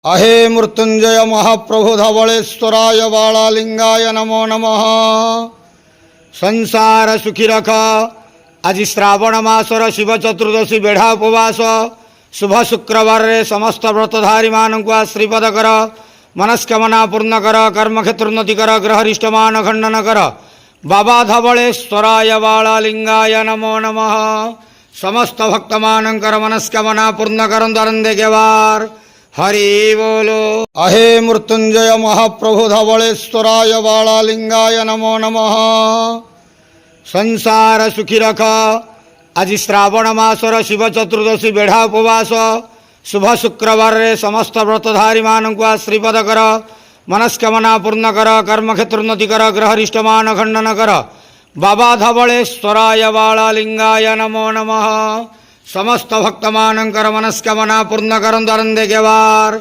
आहे मृत्युंजय महाप्रभु धवळेश्वराय बाळालिंगाय नमो नमः। संसार सुखी रख। आज श्रावण मासर शिव चतुर्दशी बेढ़ा उपवास शुभ शुक्रवार रे समस्त व्रतधारी मानक श्रीपद कर मनस्कामना पूर्ण कर कर्मक्षेत्रोन्नति कर ग्रहरिष्टमान खंडन कर। बाबा धवळेश्वराय बाळालिंगाय नमो नमः। समस्त भक्त मानकर मनस्कामना पूर्ण करन दरंदे केवार हरि बोलो। आहे मृत्युंजय महाप्रभु धवळेश्वराय बाळालिंगाय नमो नमः। संसार सुखी रख। आज श्रावण मासर शिव चतुर्दशी बेढ़ा उपवास शुभ शुक्रवार रे समस्त व्रतधारी मानक श्रीपद कर मनस्कामना पूर्ण कर कर्मक्षेत्रोन्नति कर ग्रहरिष्टमान खंडन कर। बाबा धवळेश्वराय बाळालिंगाय नमो नमः। समस्त भक्त मानकर मनस्कामना पूर्ण करन दरंदे केवार